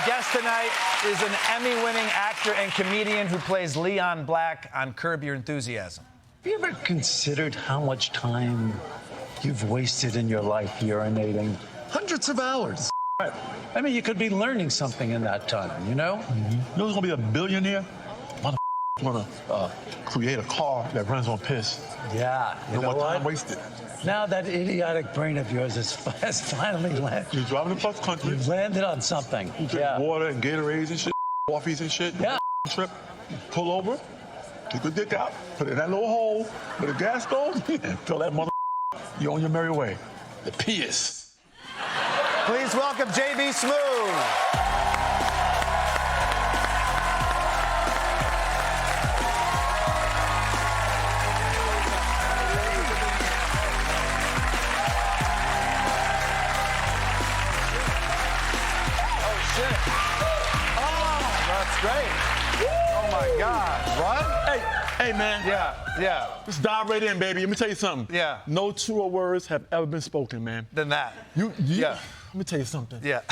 guest tonight is an Emmy-winning actor and comedian who plays Leon Black on Curb Your Enthusiasm. Have you ever considered how much time you've wasted in your life urinating? Hundreds of hours. I mean, you could be learning something in that time, you know? You know who's gonna be a billionaire? Mother wanna create a car that runs on piss. Yeah. You know No more time what? wasted. Now that idiotic brain of yours has finally landed. You're driving across the country. You've landed on something. You drink water and Gatorades and shit, coffees and shit. Yeah. Trip, pull over, take your dick out, put it in that little hole where the gas goes, and fill that mother. You're on your merry way. The piss. Please welcome JB Smoove. That's great. Oh my God. What? Hey, man. Yeah. Let's dive right in, baby. Let me tell you something. Yeah. No truer words have ever been spoken, man. Than that. Yeah. Let me tell you something. Yeah.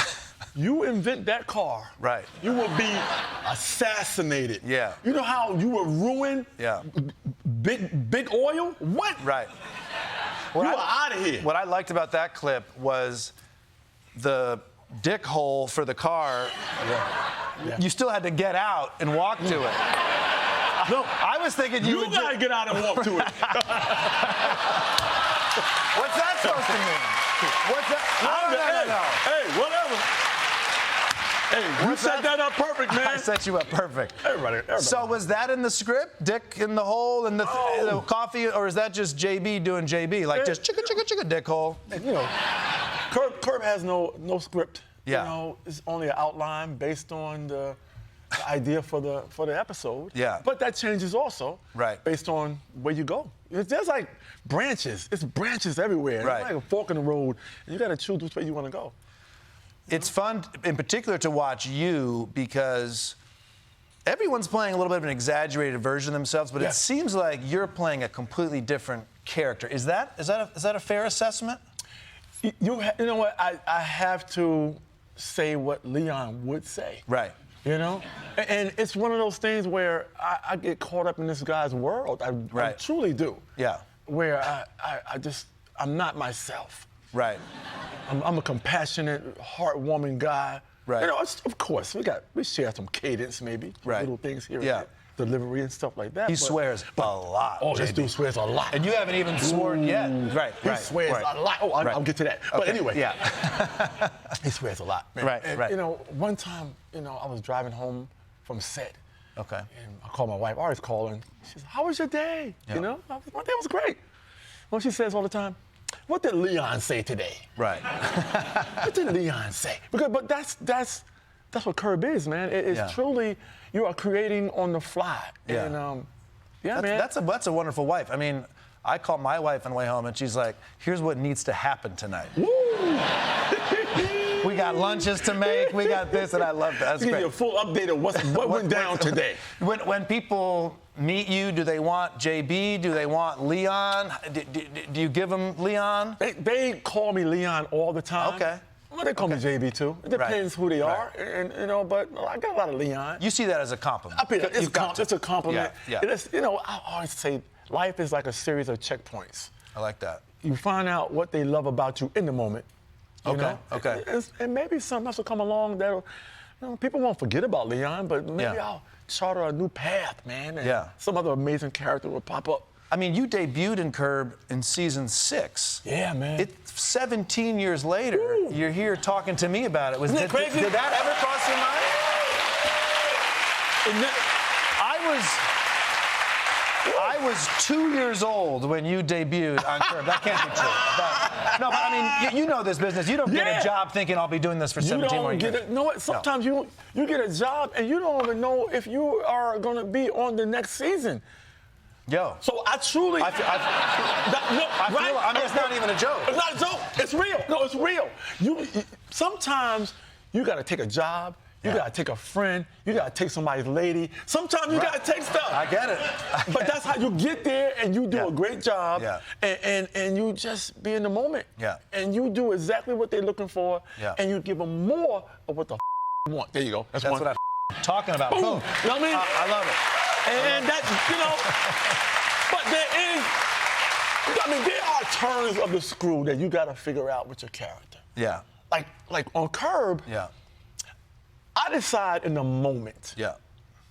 You invent that car. Right. You will be assassinated. Yeah. You know how you will ruin big oil? What? Right. You are out of here. What I liked about that clip was the dick hole for the car. Yeah. You still had to get out and walk to it. No, I was thinking you would gotta get out and walk to it. What's that supposed to mean? What's that? No. Hey, whatever. Hey, you set that up perfect, man. I set you up perfect. Everybody. So was that in the script? Dick in the hole and the coffee, or is that just JB doing JB? Like just chicka dick hole? You know, Curb has no script. Yeah. You know, it's only an outline based on the idea for the episode. Yeah. But that changes also. Right. Based on where you go. There's like branches. It's branches everywhere. Right. It's like a fork in the road, and you got to choose which way you want to go. It's fun, in particular, to watch you because everyone's playing a little bit of an exaggerated version of themselves, but it seems like you're playing a completely different character. Is that a fair assessment? You know what? I have to say what Leon would say. Right. You know? And it's one of those things where I get caught up in this guy's world. I truly do. Yeah. Where I'm not myself. Right. I'm a compassionate, heartwarming guy. Right. You know, of course, we share some cadence maybe. Right. Little things here and there. Delivery and stuff like that. He swears a lot. Oh, this dude swears a lot. And you haven't even sworn yet. Right. He swears a lot. Oh, I'll get to that. Okay. But anyway. Yeah. He swears a lot, man. Right. You know, one time, I was driving home from set. Okay. And I called my wife. I always call her. She says, "How was your day?" Yeah. You know, my day was great. Well, she says all the time, "What did Leon say today?" Right. What did Leon say? But that's what Curb is, man. It's truly, you are creating on the fly. Yeah. And, man. That's a wonderful wife. I mean, I call my wife on the way home, and she's like, "Here's what needs to happen tonight." We got lunches to make. We got this, and I love that. That's Give great. you a full update of what went down today. When people meet you, do they want JB? Do they want Leon? Do you give them Leon? They call me Leon all the time. Okay. Well, they call me JB too. It depends who they are, and but I got a lot of Leon. You see that as a compliment. It's a compliment. Yeah. I always say life is like a series of checkpoints. I like that. You find out what they love about you in the moment. You know? Okay. And maybe something else will come along that'll, people won't forget about Leon, but maybe I'll charter a new path, man. And some other amazing character will pop up. I mean, you debuted in Curb in season 6. Yeah, man. It's 17 years later. Ooh. You're here talking to me about it. Isn't it crazy? Did that ever cross your mind? I was 2 years old when you debuted on Curb. That can't be true. But I mean, you know this business. You don't get a job thinking I'll be doing this for 17 more years. You know what? Sometimes you get a job and you don't even know if you are going to be on the next season. Yo. So I truly. I mean, it's not even a joke. It's not a joke. It's real. No, it's real. Sometimes you got to take a job. You got to take a friend. You got to take somebody's lady. Sometimes you got to take stuff. I get it. But that's how you get there, and you do a great job. Yeah. And you just be in the moment. Yeah. And you do exactly what they're looking for. Yeah. And you give them more of what the want. There you go. That's what I'm talking about. Boom. Boom. You know what I mean? I love it. And that, but there are turns of the screw that you got to figure out with your character. Yeah. Like on Curb, Yeah. I decide in the moment. Yeah.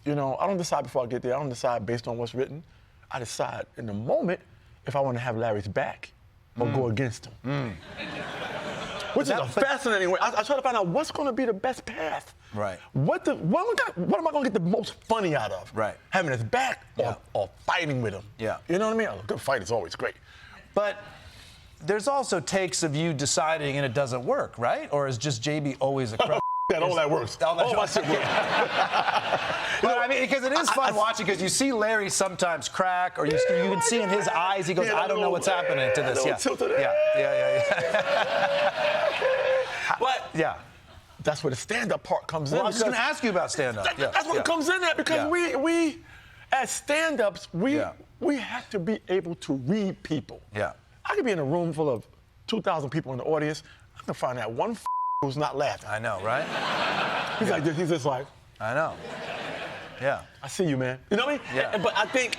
I don't decide before I get there. I don't decide based on what's written. I decide in the moment if I want to have Larry's back or go against him. Which is a fascinating way. I try to find out what's going to be the best path. Right. What am I going to get the most funny out of? Right. Having his back or fighting with him. Yeah. You know what I mean? A good fight is always great. But there's also takes of you deciding and it doesn't work, right? Or is just JB always a crook? All that works. All my shit works. But I mean, because it is fun watching, because you see Larry sometimes crack, or you can see in his eyes, he goes, I don't know what's happening to this. But yeah. That's where the stand-up part comes in. Well, I was just going to ask you about stand-up. That's what it comes in at, because we as stand-ups, we have to be able to read people. Yeah. I could be in a room full of 2,000 people in the audience. I can find that one who's not laughing. I know, right? He's like this. He's just like, I know. Yeah. I see you, man. You know what I mean? Yeah. But I think.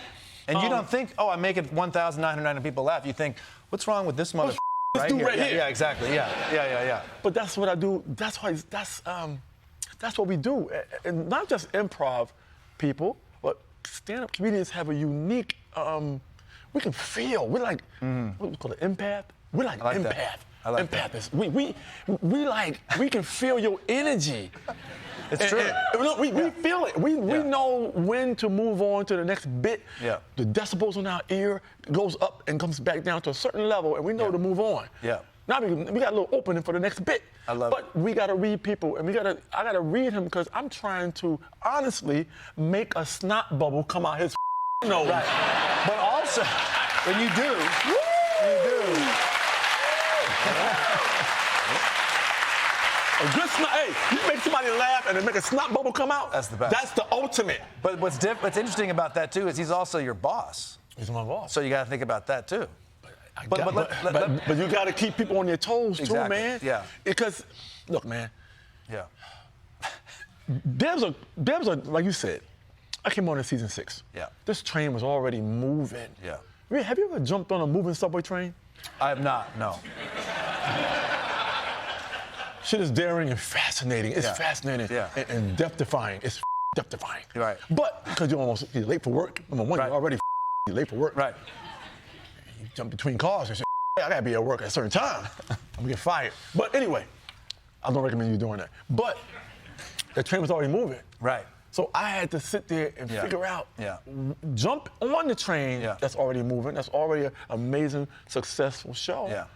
And you don't think, I'm making 1,990 people laugh. You think, what's wrong with this mother? Right here. Yeah, exactly. Yeah. But that's what I do. That's what we do. And not just improv people, but stand-up comedians have a unique. We can feel. We're like what we call it, empath. We're like empath. That. I like empath that. is we can feel your energy. It's true. We feel it. We know when to move on to the next bit. Yeah. The decibels in our ear goes up and comes back down to a certain level, and we know to move on. Yeah. Now we got a little opening for the next bit. I love it. But we got to read people, and I got to read him because I'm trying to honestly make a snot bubble come out his nose. Right. But also, when you do, A good snot, hey, you make somebody laugh and then make a snot bubble come out. That's the best. That's the ultimate. But what's interesting about that too is he's also your boss. He's my boss. So you got to think about that too. But you got to keep people on their toes too, man. Yeah. Because, look, man. Yeah. There's a like you said, I came on in season 6. Yeah. This train was already moving. Yeah. I mean, have you ever jumped on a moving subway train? I have not. No. Shit is daring and fascinating. It's fascinating and death-defying. It's death-defying. Right. But because you're late for work. Number one, you're already late for work. Right. You jump between cars and shit. I gotta be at work at a certain time. I'm gonna get fired. But anyway, I don't recommend you doing that. But the train was already moving. Right. So I had to sit there and figure out, jump on the train that's already moving, that's already an amazing, successful show. Yeah.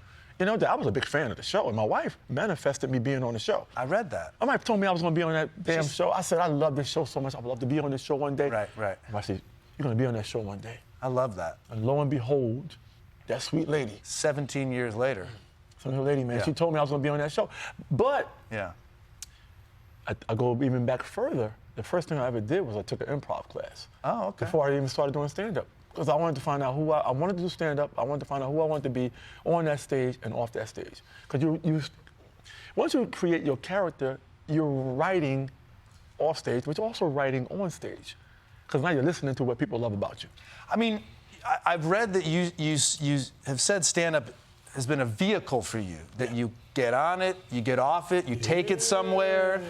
You know, I was a big fan of the show, and my wife manifested me being on the show. I read that. My wife told me I was going to be on that damn show. I said, I love this show so much. I would love to be on this show one day. Right. And I said, you're going to be on that show one day. I love that. And lo and behold, that sweet lady. 17 years later. Some lady, man. She told me I was going to be on that show. But I go even back further. The first thing I ever did was I took an improv class. Oh, okay. Before I even started doing stand-up. Because I wanted to find out who I wanted to do stand-up. I wanted to find out who I wanted to be on that stage and off that stage. Because once you create your character, you're writing off stage, but you're also writing on stage. Because now you're listening to what people love about you. I mean, I've read that you have said stand-up has been a vehicle for you, that you get on it, you get off it, you take it somewhere.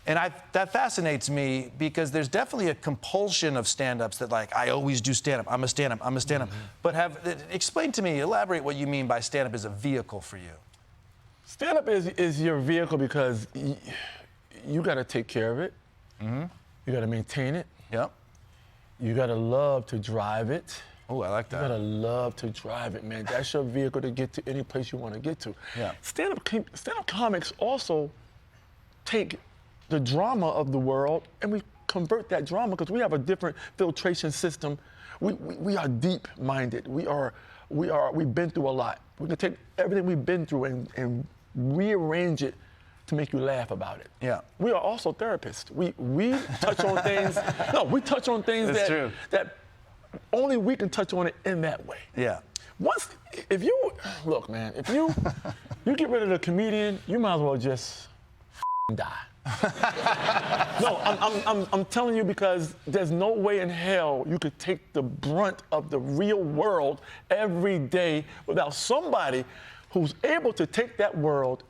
And that fascinates me because there's definitely a compulsion of stand-ups that, like, I always do stand-up, I'm a stand-up. But explain to me, elaborate what you mean by stand-up as a vehicle for you. Stand-up is your vehicle because you got to take care of it. You got to maintain it. Yep. You got to love to drive it. Oh, I like that. You got to love to drive it, man. That's your vehicle to get to any place you want to get to. Yeah. Stand-up comics also take the drama of the world, and we convert that drama because we have a different filtration system. We are deep-minded. We've been through a lot. We can take everything we've been through and rearrange it to make you laugh about it. Yeah. We are also therapists. We touch on things. No, we touch on things that only we can touch on it in that way. Yeah. If you get rid of the comedian, you might as well just die. No, I'm telling you because there's no way in hell you could take the brunt of the real world every day without somebody who's able to take that world,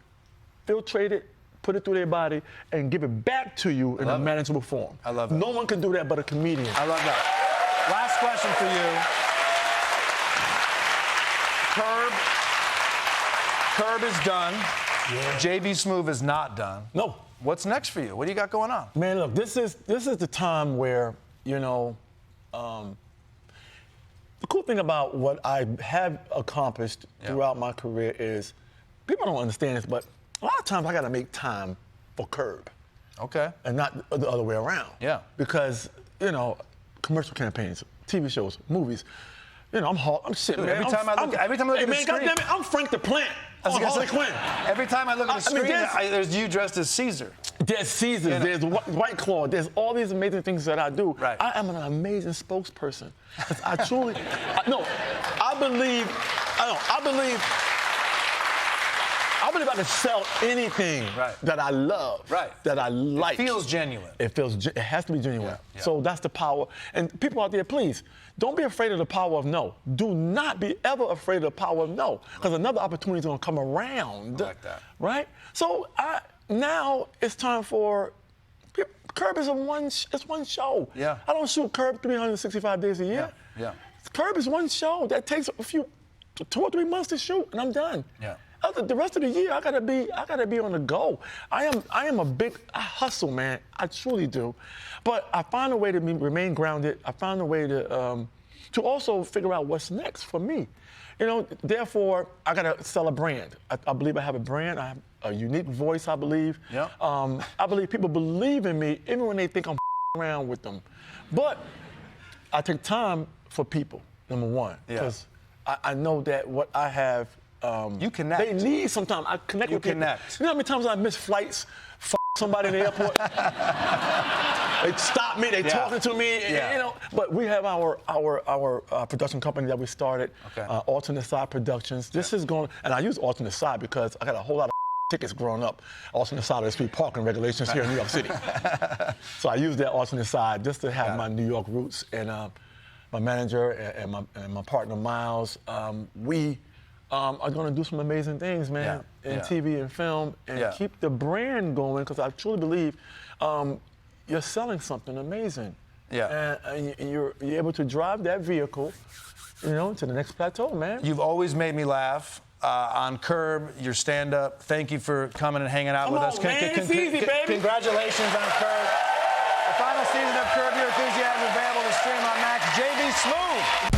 filtrate it, put it through their body, and give it back to you in a manageable form. I love it. No one can do that but a comedian. I love that. Last question for you. Curb is done. Yeah. JB Smoove is not done. No. What's next for you? What do you got going on? Man, look, this is the time where, you know, the cool thing about what I have accomplished throughout my career is, people don't understand this, but a lot of times I got to make time for Curb. Okay. And not the other way around. Yeah. Because, you know, commercial campaigns, TV shows, movies, you know, I'm shit, man. Every time I look at the screen. Goddammit, I'm Frank the Plant. Harley Quinn. Every time I look at the screen, there's you dressed as Caesar. There's Caesar, there's White Claw, there's all these amazing things that I do. Right. I am an amazing spokesperson. I truly, I believe I can sell anything that I love, that I like. It feels genuine. It has to be genuine. Yeah. So that's the power. And people out there, please, don't be afraid of the power of no. Do not be ever afraid of the power of no, because another opportunity is going to come around. I like that. Right? So now it's time for. Curb is it's one show. Yeah. I don't shoot Curb 365 days a year. Yeah. Curb is one show that takes 2 or 3 months to shoot, and I'm done. Yeah. The rest of the year, I gotta be on the go. I hustle, man. I truly do. But I find a way to remain grounded. I find a way to also figure out what's next for me. You know, therefore, I gotta sell a brand. I believe I have a brand. I have a unique voice, I believe. Yeah. I believe people believe in me even when they think I'm around with them. But I take time for people, number one. Because I know that what I have, you connect. They need sometimes. I connect with people. Connect. You know how many times I miss flights, somebody in the airport? They stop me, they talking to me, you know. But we have our production company that we started, Alternate Side Productions. This is going, and I use Alternate Side because I got a whole lot of tickets growing up. Alternate Side of the street parking regulations here in New York City. So I use that Alternate Side just to have my New York roots. And my manager and my partner Miles, we are going to do some amazing things, man, in TV and film, and keep the brand going, because I truly believe you're selling something amazing. Yeah. And you're able to drive that vehicle, you know, to the next plateau, man. You've always made me laugh. On Curb, your stand-up. Thank you for coming and hanging out with us. It's easy, baby. Congratulations on Curb. The final season of Curb Your Enthusiasm available to stream on Max. JB Smoove.